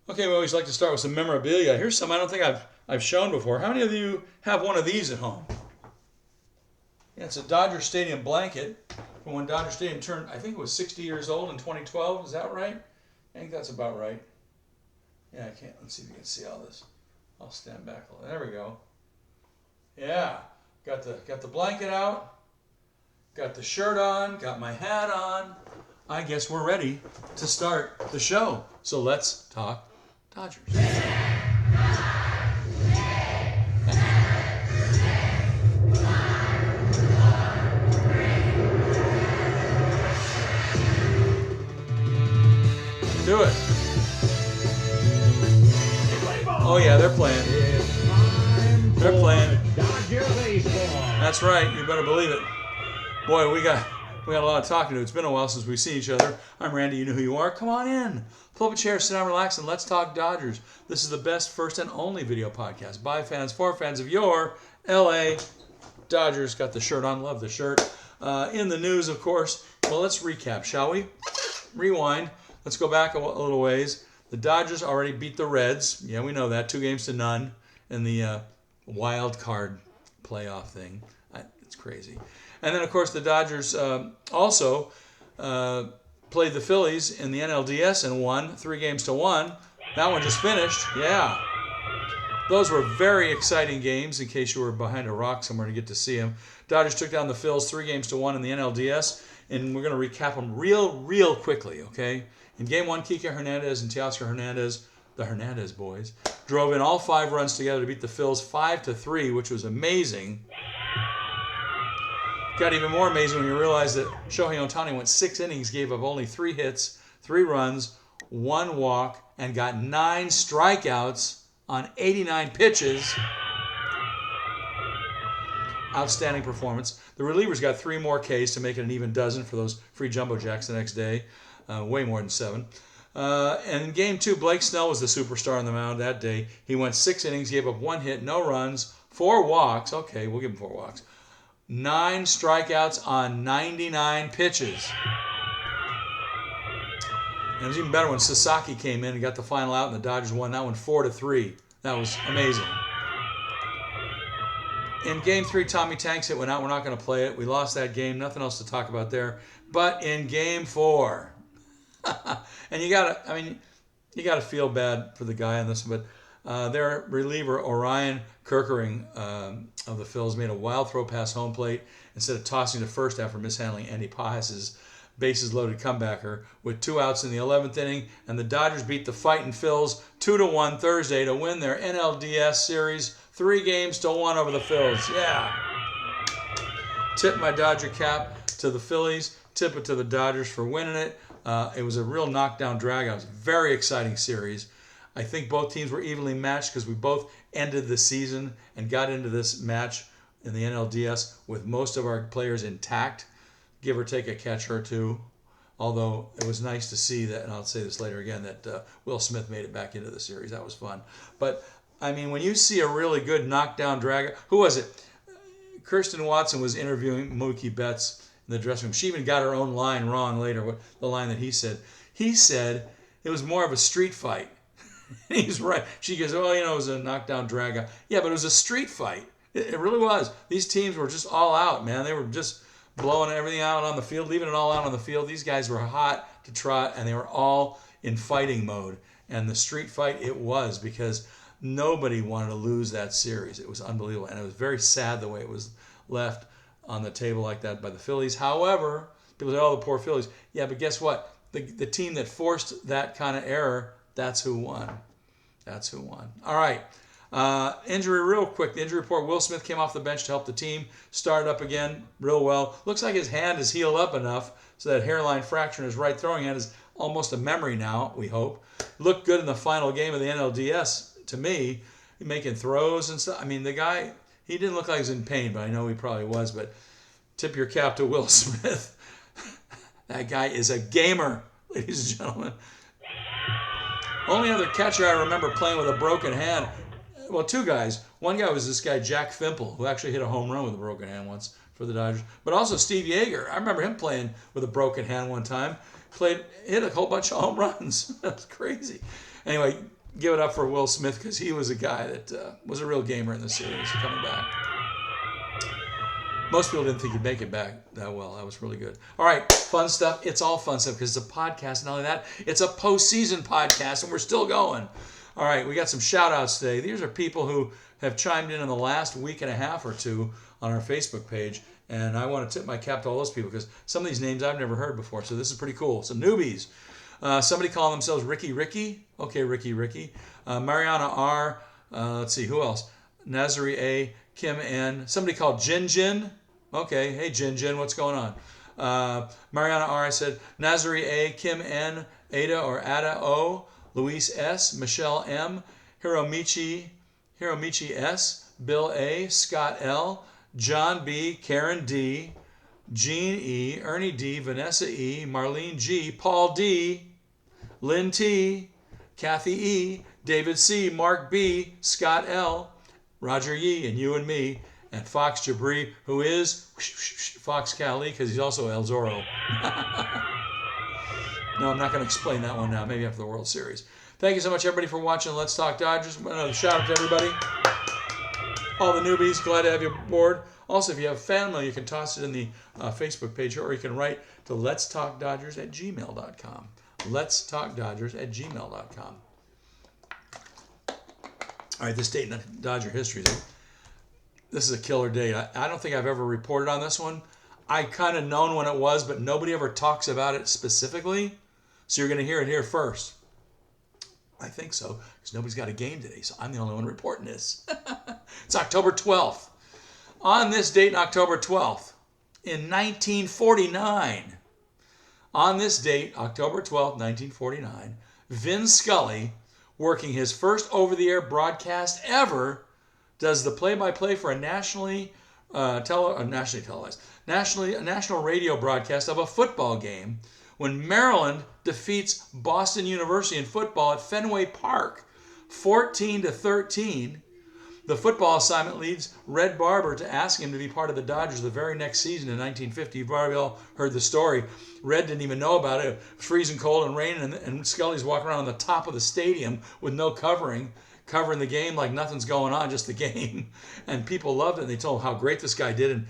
Okay, we always like to start with some memorabilia. Here's some I don't think I've shown before. How many of you have one of these at home? Yeah, it's a Dodger Stadium blanket from when Dodger Stadium turned, I think it was 60 years old in 2012. Is that right? I think that's about right. Yeah, I can't. Let's see if you can see all this. I'll stand back a little. There we go. Yeah, got the blanket out, got the shirt on, got my hat on. I guess we're ready to start the show. So let's talk Dodgers. Do it. Oh yeah, they're playing. They're playing. That's right. You better believe it. Boy, we got a lot of talking to do. It's been a while since we've seen each other. I'm Randy. You know who you are. Come on in. Pull up a chair, sit down, relax, and let's talk Dodgers. This is the best, first, and only video podcast by fans, for fans of your LA Dodgers. Got the shirt on. Love the shirt. In the news, of course. Well, let's recap, shall we? Rewind. Let's go back a little ways. The Dodgers already beat the Reds. Yeah, we know that. 2-0 in the wild card playoff thing. It's crazy. And then, of course, the Dodgers also played the Phillies in the NLDS and won 3-1. That one just finished. Yeah. Those were very exciting games, in case you were behind a rock somewhere to get to see them. Dodgers took down the Phils 3-1 in the NLDS, and we're going to recap them real quickly, okay? In Game 1, Kike Hernandez and Teoscar Hernandez, the Hernandez boys, drove in all 5 runs together to beat the Phils 5-3, which was amazing. Got even more amazing when you realize that Shohei Ohtani went 6 innings, gave up only 3 hits, 3 runs, 1 walk, and got 9 strikeouts on 89 pitches. Outstanding performance. The relievers got 3 more Ks to make it an even dozen for those free jumbo jacks the next day. Way more than 7. And in Game 2, Blake Snell was the superstar on the mound that day. He went 6 innings, gave up 1 hit, no runs, 4 walks. Okay, we'll give him 4 walks. 9 strikeouts on 99 pitches. And it was even better when Sasaki came in and got the final out, and the Dodgers won that one 4-3. That was amazing. In Game 3, Tommy Tanks hit went out. We're not going to play it. We lost that game. Nothing else to talk about there. But in Game 4, and you gotta feel bad for the guy on this, but their reliever Orion Kerkering of the Phils made a wild throw past home plate instead of tossing to first after mishandling Andy Pajas' bases-loaded comebacker with 2 outs in the 11th inning, and the Dodgers beat the fighting Phils 2-1 Thursday to win their NLDS series 3-1 over the Phils. Yeah. Tip my Dodger cap to the Phillies. Tip it to the Dodgers for winning it. It was a real knockdown drag. It was a very exciting series. I think both teams were evenly matched because we both ended the season and got into this match in the NLDS with most of our players intact, give or take a catcher or two. Although it was nice to see that, and I'll say this later again, that Will Smith made it back into the series. That was fun. But, I mean, when you see a really good knockdown drag, who was it? Kirsten Watson was interviewing Mookie Betts in the dressing room. She even got her own line wrong later, the line that he said. He said it was more of a street fight. He's right. She goes, oh, it was a knockdown drag out. Yeah, but it was a street fight. It really was. These teams were just all out, man. They were just blowing everything out on the field, leaving it all out on the field. These guys were hot to trot, and they were all in fighting mode. And the street fight it was, because nobody wanted to lose that series. It was unbelievable, and it was very sad the way it was left on the table like that by the Phillies. However, people say, oh, the poor Phillies. Yeah, but guess what? The team that forced that kind of error, that's who won. That's who won. All right. Injury real quick. The injury report, Will Smith came off the bench to help the team. Started up again real well. Looks like his hand is healed up enough so that hairline fracture in his right throwing hand is almost a memory now, we hope. Looked good in the final game of the NLDS to me, making throws and stuff. I mean, the guy, he didn't look like he was in pain, but I know he probably was. But tip your cap to Will Smith. That guy is a gamer, ladies and gentlemen. Only other catcher I remember playing with a broken hand, well, 2 guys. One guy was this guy, Jack Fimple, who actually hit a home run with a broken hand once for the Dodgers. But also Steve Yeager. I remember him playing with a broken hand one time. Hit a whole bunch of home runs. That's crazy. Anyway, give it up for Will Smith because he was a guy that was a real gamer in the series coming back. Most people didn't think he'd make it back that well. That was really good. All right, fun stuff. It's all fun stuff because it's a podcast. Not only that, it's a postseason podcast, and we're still going. All right, we got some shout-outs today. These are people who have chimed in the last week and a half or two on our Facebook page, and I want to tip my cap to all those people because some of these names I've never heard before, so this is pretty cool. So newbies. Somebody calling themselves Ricky. Okay, Ricky. Mariana R. Let's see, who else? Nazari A. Kim N. Somebody called Jin. Okay, hey Jin, what's going on? Mariana R. I said Nazari A. Kim N. Ada or Ada O. Luis S. Michelle M. Hiromichi S. Bill A. Scott L. John B. Karen D. Jean E. Ernie D. Vanessa E. Marlene G. Paul D. Lynn T. Kathy E. David C. Mark B. Scott L. Roger Yee, and you and me, and Fox Jabri, who is Fox Cali, because he's also El Zorro. No, I'm not going to explain that one now. Maybe after the World Series. Thank you so much, everybody, for watching Let's Talk Dodgers. Another shout out to everybody. All the newbies, glad to have you aboard. Also, if you have fan mail, you can toss it in the Facebook page, or you can write to letstalkdodgers@gmail.com. letstalkdodgers@gmail.com. All right, this date in Dodger history. This is a killer date. I don't think I've ever reported on this one. I kind of known when it was, but nobody ever talks about it specifically. So you're going to hear it here first. I think so, because nobody's got a game today, so I'm the only one reporting this. It's October 12th. On this date, October 12th, in 1949, on this date, October 12th, 1949, Vin Scully, working his first over-the-air broadcast ever, does the play-by-play for a national radio broadcast of a football game when Maryland defeats Boston University in football at Fenway Park, 14-13. The football assignment leads Red Barber to ask him to be part of the Dodgers the very next season in 1950. You've probably all heard the story. Red didn't even know about it. It was freezing cold and raining, and Scully's walking around on the top of the stadium with no covering the game like nothing's going on, just the game. And people loved it, and they told him how great this guy did. And,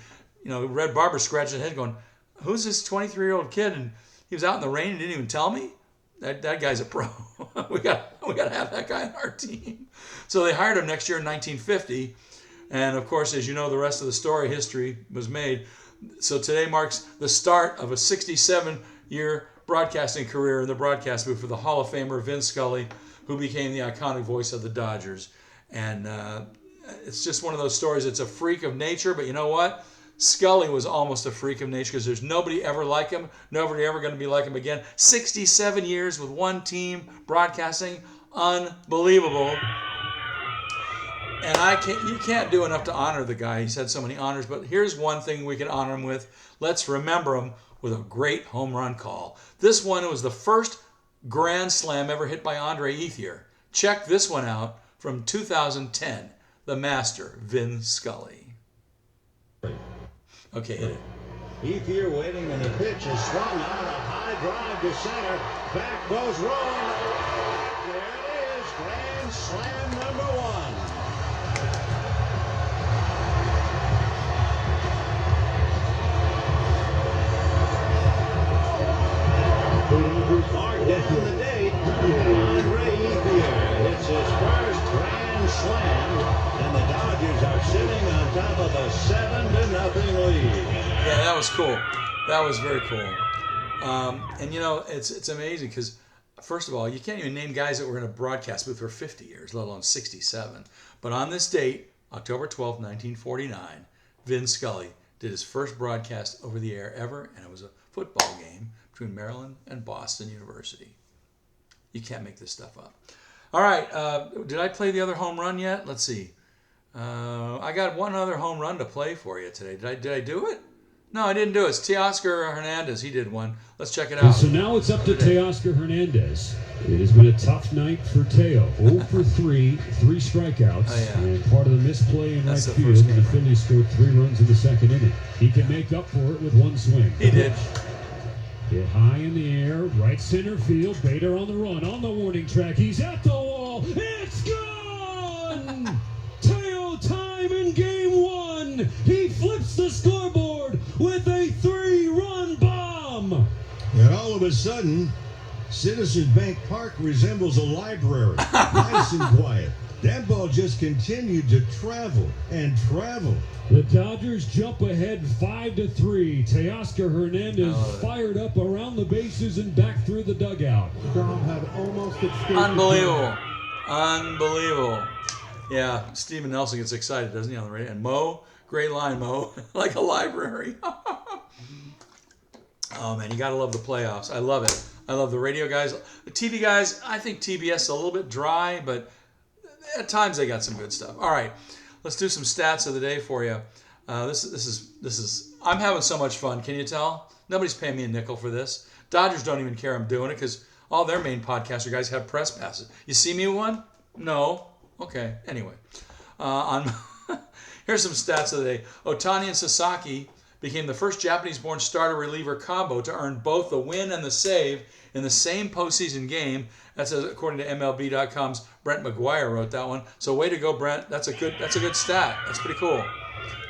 Red Barber scratched his head going, who's this 23-year-old kid? And he was out in the rain and didn't even tell me? That guy's a pro. we got to have that guy on our team. So they hired him next year in 1950. And, of course, as you know, the rest of the story, history was made. So today marks the start of a 67-year broadcasting career in the broadcast booth for the Hall of Famer Vin Scully, who became the iconic voice of the Dodgers. And it's just one of those stories. It's a freak of nature, but you know what? Scully was almost a freak of nature because there's nobody ever like him, nobody ever going to be like him again. 67 years with one team broadcasting, unbelievable. And you can't do enough to honor the guy. He's had so many honors, but here's one thing we can honor him with. Let's remember him with a great home run call. This one was the first grand slam ever hit by Andre Ethier. Check this one out from 2010, the master, Vin Scully. Okay, hit it. Ethier waiting, and the pitch is swung on. A high drive to center. Back goes rolling. There it is. Grand slam number one. Marked down the date. Andre Ethier hits his first grand slam, and the Dodgers are sitting on top of a 7-0 lead. Yeah, that was cool. That was very cool. And it's amazing because, first of all, you can't even name guys that were in a broadcast booth for 50 years, let alone 67. But on this date, October 12, 1949, Vin Scully did his first broadcast over the air ever, and it was a football game between Maryland and Boston University. You can't make this stuff up. All right, did I play the other home run yet? Let's see. I got one other home run to play for you today. Did I do it? No, I didn't do it. It's Teoscar Hernandez. He did one. Let's check it And out. so now it's up to Teoscar Hernandez. It has been a tough night for Teo. 0 for 3, 3 strikeouts, Oh, yeah. and part of the misplay in That's right the field. first And the game. Phillies scored 3 runs in the second inning. He can make up for it with one swing. He did. Hit high in the air, right center field. Bader on the run, on the warning track. He's at the wall. It's gone! Teo time in game 1. He flips the scoreboard with a 3-run bomb. And all of a sudden, Citizens Bank Park resembles a library. Nice and quiet. That ball just continued to travel and travel. The Dodgers jump ahead 5-3. Teoscar Hernandez Oh. fired up around the bases and back through the dugout. Crowd had almost escaped. Unbelievable. Unbelievable. Yeah, Steven Nelson gets excited, doesn't he, on the radio? And Mo, great line, Mo, like a library. Oh, man, you got to love the playoffs. I love it. I love the radio guys. The TV guys, I think TBS is a little bit dry, but at times they got some good stuff. All right, let's do some stats of the day for you. This is. I'm having so much fun. Can you tell? Nobody's paying me a nickel for this. Dodgers don't even care I'm doing it because all their main podcaster guys have press passes. You see me with one? No. Okay. Anyway, here's some stats of the day. Ohtani and Sasaki became the first Japanese-born starter-reliever combo to earn both the win and the save in the same postseason game. That's according to MLB.com's Brent McGuire wrote that one. So way to go, Brent. That's a good stat. That's pretty cool.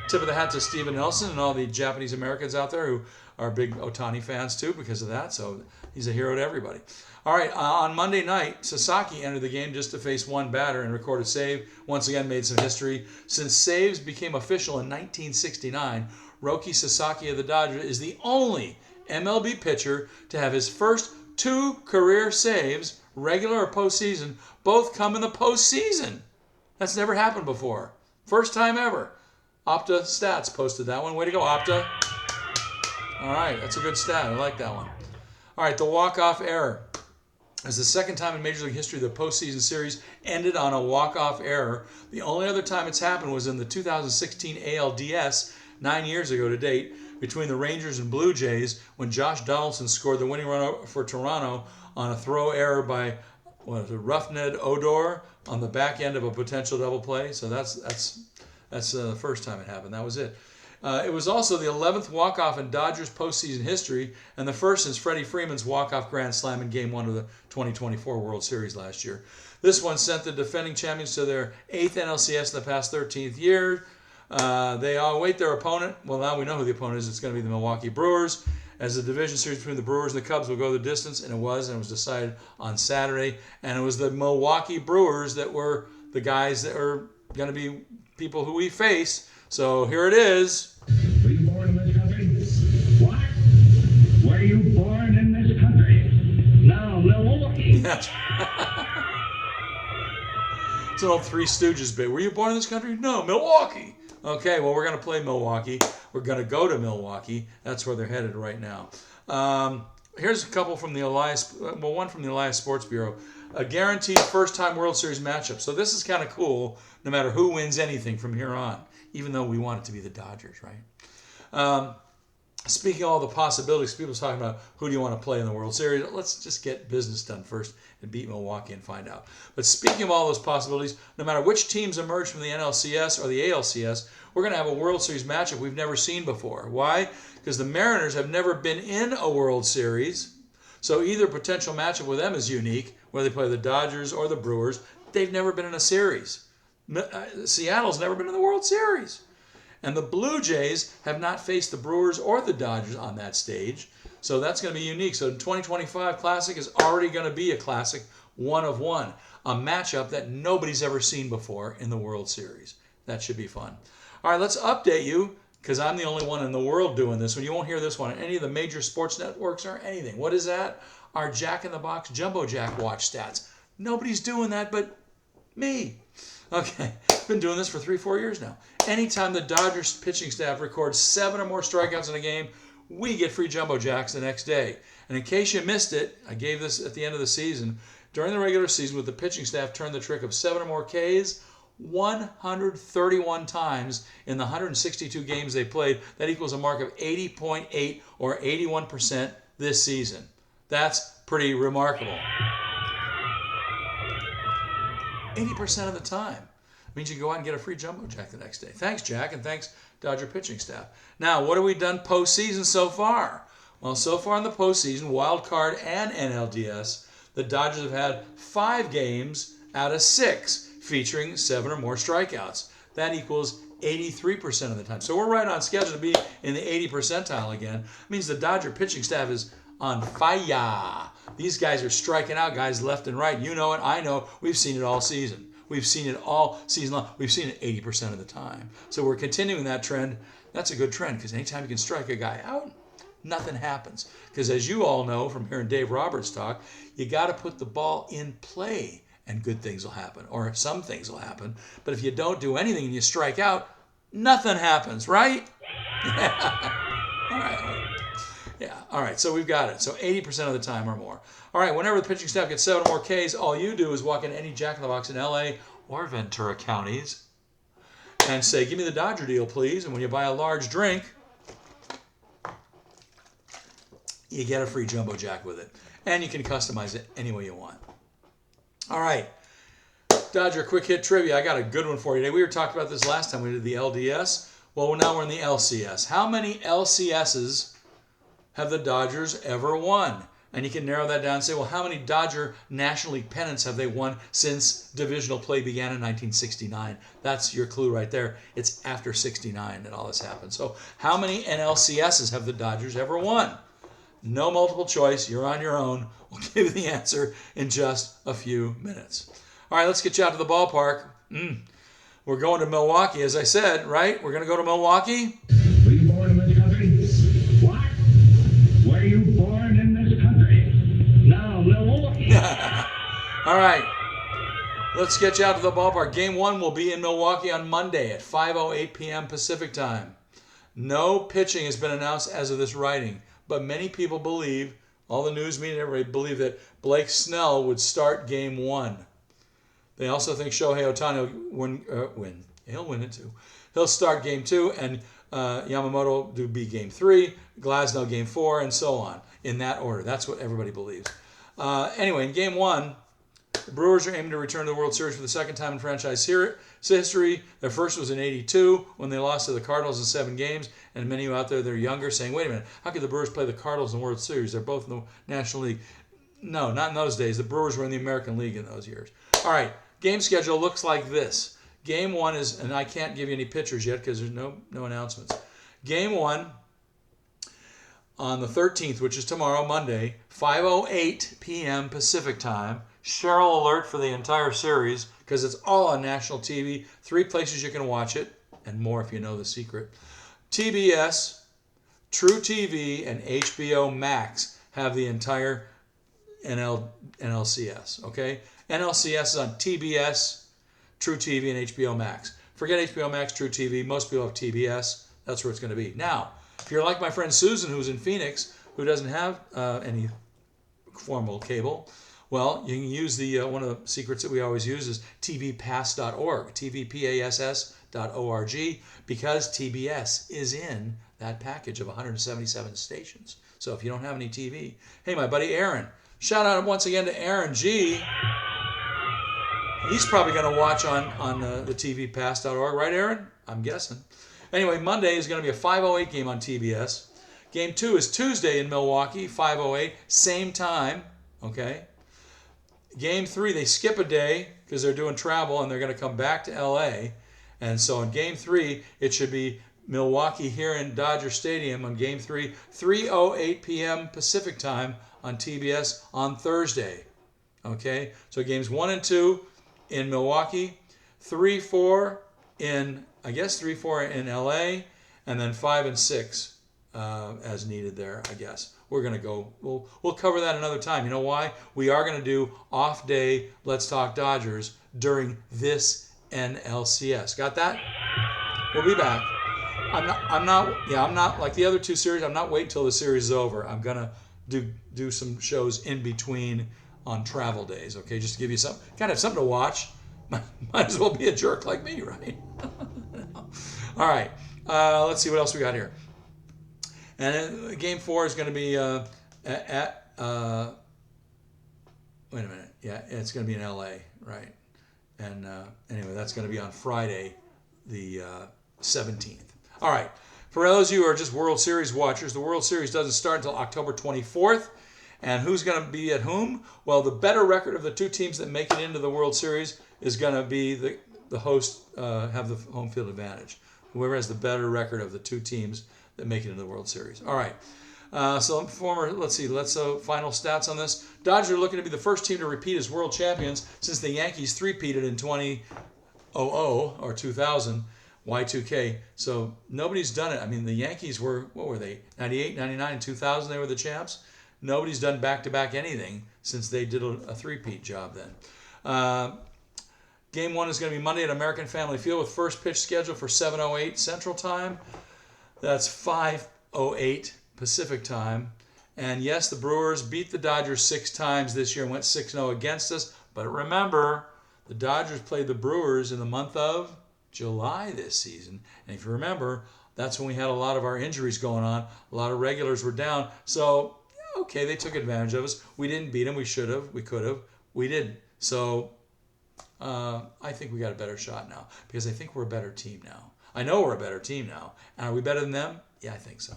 Tip of the hat to Steven Nelson and all the Japanese Americans out there who are big Ohtani fans too because of that. So he's a hero to everybody. All right, on Monday night, Sasaki entered the game just to face one batter and record a save. Once again, made some history. Since saves became official in 1969, Roki Sasaki of the Dodgers is the only MLB pitcher to have his first 2 career saves, regular or postseason, both come in the postseason. That's never happened before. First time ever. Opta Stats posted that one. Way to go, Opta. All right, that's a good stat. I like that one. All right, the walk-off error. It's the second time in Major League history the postseason series ended on a walk-off error. The only other time it's happened was in the 2016 ALDS, 9 years ago to date, between the Rangers and Blue Jays when Josh Donaldson scored the winning run for Toronto on a throw error by Rougned Odor on the back end of a potential double play. So that's the first time it happened. That was it. It was also the 11th walk-off in Dodgers postseason history and the first since Freddie Freeman's walk-off grand slam in Game 1 of the 2024 World Series last year. This one sent the defending champions to their 8th NLCS in the past 13th year. They await their opponent. Well, now we know who the opponent is. It's going to be the Milwaukee Brewers. As the division series between the Brewers and the Cubs will go the distance, and it was decided on Saturday. And it was the Milwaukee Brewers that were the guys that are going to be people who we face. So here it is. Were you born in this country? What? Were you born in this country? No, Milwaukee. That's it's an old Three Stooges bit. Were you born in this country? No, Milwaukee. Okay, well, we're going to play Milwaukee. We're going to go to Milwaukee. That's where they're headed right now. Here's a couple from the one from the Elias Sports Bureau. A guaranteed first-time World Series matchup. So this is kind of cool, no matter who wins anything from here on, even though we want it to be the Dodgers, right? Speaking of all the possibilities, people's talking about who do you want to play in the World Series. Let's just get business done first and beat Milwaukee and find out. But speaking of all those possibilities, no matter which teams emerge from the NLCS or the ALCS, we're going to have a World Series matchup we've never seen before. Why? Because the Mariners have never been in a World Series, so either potential matchup with them is unique, whether they play the Dodgers or the Brewers. They've never been in a series. Seattle's never been in the World Series. And the Blue Jays have not faced the Brewers or the Dodgers on that stage. So that's going to be unique. So the 2025 Classic is already going to be a classic one of one. A matchup that nobody's ever seen before in the World Series. That should be fun. All right, let's update you because I'm the only one in the world doing this. You won't hear this one on any of the major sports networks or anything. What is that? Our Jack in the Box Jumbo Jack watch stats. Nobody's doing that but me. Okay, been doing this for 3-4 years now. Anytime the Dodgers pitching staff records 7 or more strikeouts in a game, we get free Jumbo Jacks the next day. And in case you missed it, I gave this at the end of the season. During the regular season, with the pitching staff turned the trick of 7 or more Ks, 131 times in the 162 games they played. That equals a mark of 80.8 or 81% this season. That's pretty remarkable. 80% of the time. Means you can go out and get a free Jumbo Jack the next day. Thanks, Jack, and thanks, Dodger pitching staff. Now, what have we done postseason so far? Well, so far in the postseason, wild card and NLDS, the Dodgers have had 5 games out of 6 featuring 7 or more strikeouts. That equals 83% of the time. So we're right on schedule to be in the 80 percentile again. It means the Dodger pitching staff is on fire. These guys are striking out guys left and right. You know it, I know. We've seen it all season. We've seen it all season long. We've seen it 80% of the time. So we're continuing that trend. That's a good trend because anytime you can strike a guy out, nothing happens. Because as you all know from hearing Dave Roberts talk, you got to put the ball in play and good things will happen, or some things will happen. But if you don't do anything and you strike out, nothing happens, right? All right. Yeah, all right, so we've got it. So 80% of the time or more. All right, whenever the pitching staff gets 7 or more Ks, all you do is walk in any Jack-in-the-Box in LA or Ventura counties and say, give me the Dodger deal, please. And when you buy a large drink, you get a free Jumbo Jack with it. And you can customize it any way you want. All right, Dodger quick hit trivia. I got a good one for you today. We were talking about this last time we did the LDS. Well, now we're in the LCS. How many LCSs have the Dodgers ever won? And you can narrow that down and say, well, how many Dodger National League pennants have they won since divisional play began in 1969? That's your clue right there. It's after 69 that all this happened. So how many NLCSs have the Dodgers ever won? No multiple choice. You're on your own. We'll give you the answer in just a few minutes. All right, let's get you out to the ballpark. We're going to Milwaukee, as I said, right? We're going to go to Milwaukee. Were you born in this country? What? Were you born in this country? Now, Milwaukee. All right. Let's get you out to the ballpark. Game 1 will be in Milwaukee on Monday at 5:08 p.m. Pacific time. No pitching has been announced as of this writing, but many people believe, all the news media, everybody believe that Blake Snell would start Game 1. They also think Shohei Ohtani will win. He'll win it too. He'll start Game 2, and Yamamoto do be Game 3, Glasnow Game 4, and so on, in that order. That's what everybody believes. Anyway, in Game 1, the Brewers are aiming to return to the World Series for the second time in franchise history. Their first was in '82 when they lost to the Cardinals in 7 games. And many of you out there that are younger saying, wait a minute, how could the Brewers play the Cardinals in the World Series? They're both in the National League. No, not in those days. The Brewers were in the American League in those years. All right, game schedule looks like this. Game 1 is, and I can't give you any pictures yet because there's no announcements. Game 1 on the 13th, which is tomorrow, Monday, 5:08 p.m. Pacific time. Cheryl alert for the entire series because it's all on national TV. 3 places you can watch it, and more if you know the secret. TBS, True TV, and HBO Max have the entire NLCS, okay? NLCS is on TBS, True TV, and HBO Max. Forget HBO Max, True TV. Most people have TBS. That's where it's going to be. Now, if you're like my friend Susan, who's in Phoenix, who doesn't have any formal cable, well, you can use the one of the secrets that we always use is tvpass.org, tvpass.org, because TBS is in that package of 177 stations. So if you don't have any TV, hey, my buddy Aaron, shout out once again to Aaron G. He's probably going to watch on the tvpass.org, right, Aaron? I'm guessing. Anyway, Monday is going to be a 5:08 game on TBS. Game 2 is Tuesday in Milwaukee, 5:08, same time, okay? Game 3, they skip a day because they're doing travel and they're going to come back to LA. And so in Game 3, it should be Milwaukee here in Dodger Stadium on Game 3, 3:08 p.m. Pacific time on TBS on Thursday. Okay, so Games 1 and 2 in Milwaukee, 3-4 in, I guess 3-4 in LA, and then 5 and 6 as needed there, I guess. We're going to go, we'll cover that another time. You know why? We are going to do off day Let's Talk Dodgers during this NLCS. Got that? We'll be back. I'm not like the other 2 series. I'm not waiting till the series is over. I'm going to do some shows in between on travel days, okay? Just to give you something, kind of have something to watch. Might as well be a jerk like me, right? All right. Let's see what else we got here. And game 4 is going to be at wait a minute. Yeah, it's going to be in LA, right? And anyway, that's going to be on Friday, the 17th. All right. For those of you who are just World Series watchers, the World Series doesn't start until October 24th. And who's going to be at whom? Well, the better record of the two teams that make it into the World Series is going to be the host, have the home field advantage. Whoever has the better record of the two teams that make it into the World Series. All right. Let's see. Final stats on this. Dodgers are looking to be the first team to repeat as world champions since the Yankees three-peated in 2000 or 2000, Y2K. So nobody's done it. I mean, the Yankees were, what were they? 98, 99, and 2000, they were the champs. Nobody's done back-to-back anything since they did a three-peat job then. Game 1 is going to be Monday at American Family Field with first pitch scheduled for 7:08 Central Time. That's 5:08 Pacific Time. And yes, the Brewers beat the Dodgers 6 times this year and went 6-0 against us. But remember, the Dodgers played the Brewers in the month of July this season. And if you remember, that's when we had a lot of our injuries going on. A lot of regulars were down. So, okay, they took advantage of us. We didn't beat them. We should have. We could have. We didn't. So I think we got a better shot now because I think we're a better team now. I know we're a better team now. And are we better than them? Yeah, I think so.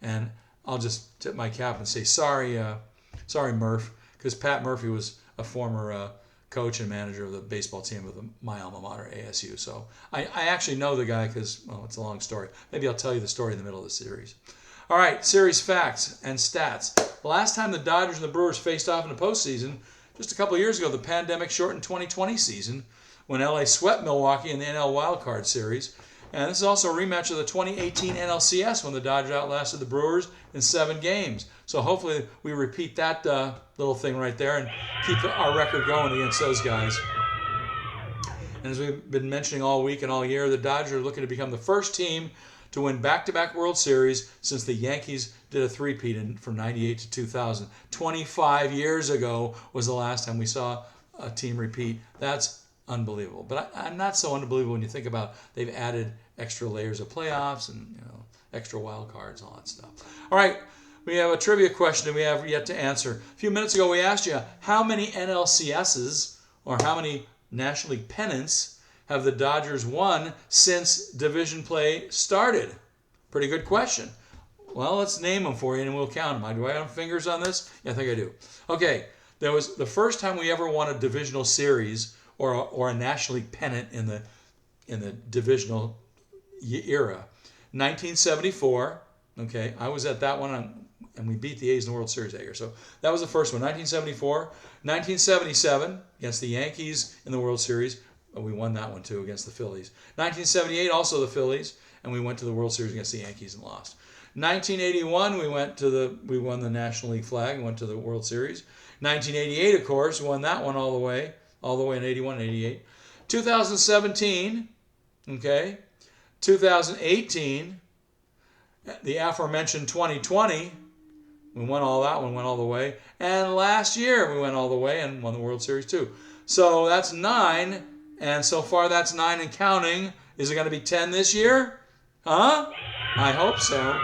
And I'll just tip my cap and say sorry Murph, because Pat Murphy was a former coach and manager of the baseball team of my alma mater, ASU. So I actually know the guy because, well, it's a long story. Maybe I'll tell you the story in the middle of the series. All right, series facts and stats. The last time the Dodgers and the Brewers faced off in the postseason, just a couple of years ago, the pandemic-shortened 2020 season, when LA swept Milwaukee in the NL Wild Card Series. And this is also a rematch of the 2018 NLCS when the Dodgers outlasted the Brewers in 7 games. So hopefully we repeat that little thing right there and keep our record going against those guys. And as we've been mentioning all week and all year, the Dodgers are looking to become the first team to win back-to-back World Series since the Yankees did a three-peat from 98 to 2000. 25 years ago was the last time we saw a team repeat. That's unbelievable. But I'm not so unbelievable when you think about they've added extra layers of playoffs and extra wild cards, all that stuff. All right, we have a trivia question we have yet to answer. A few minutes ago we asked you how many NLCSs or how many National League pennants have the Dodgers won since division play started? Pretty good question. Well, let's name them for you and we'll count them. Do I have fingers on this? Yeah, I think I do. Okay, there was the first time we ever won a divisional series or a National League pennant in the divisional era. 1974. Okay, I was at that one, and we beat the A's in the World Series that year. So that was the first one. 1974. 1977 against the Yankees in the World Series. We won that one too against the Phillies. 1978 also the Phillies, and we went to the World Series against the Yankees and lost. 1981 we won the National League flag and went to the World Series. 1988, of course, we won that one all the way in 81 and 88. 2017, okay. 2018, the aforementioned 2020, we won all that one, went all the way. And last year, we went all the way and won the World Series too. So that's 9, and so far that's 9 and counting. Is it going to be 10 this year? Huh? I hope so.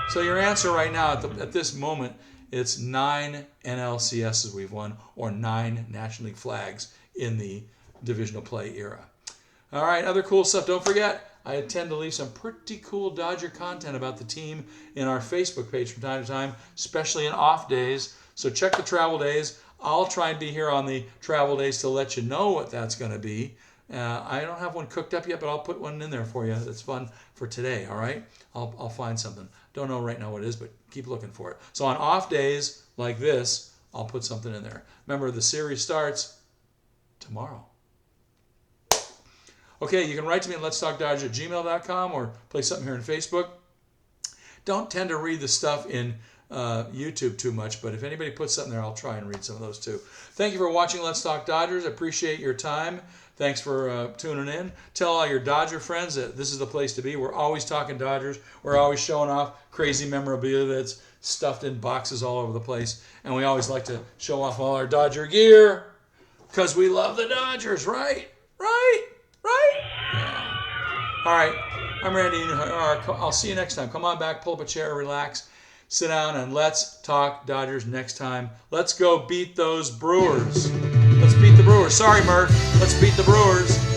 So your answer right now at this moment, it's 9 NLCSs we've won, or 9 National League flags in the divisional play era. All right, other cool stuff. Don't forget, I tend to leave some pretty cool Dodger content about the team in our Facebook page from time to time, especially in off days. So check the travel days. I'll try and be here on the travel days to let you know what that's going to be. I don't have one cooked up yet, but I'll put one in there for you. That's fun for today, all right? I'll find something. Don't know right now what it is, but keep looking for it. So on off days like this, I'll put something in there. Remember, the series starts tomorrow. Okay, you can write to me at letstalkdodgers@gmail.com or play something here on Facebook. Don't tend to read the stuff in YouTube too much, but if anybody puts something there, I'll try and read some of those too. Thank you for watching Let's Talk Dodgers. Appreciate your time. Thanks for tuning in. Tell all your Dodger friends that this is the place to be. We're always talking Dodgers. We're always showing off crazy memorabilia that's stuffed in boxes all over the place. And we always like to show off all our Dodger gear. Because we love the Dodgers, right? Right? Yeah. All right. I'm Randy. I'll see you next time. Come on back, pull up a chair, relax, sit down, and let's talk Dodgers next time. Let's go beat those Brewers. Let's beat the Brewers. Sorry, Murph. Let's beat the Brewers.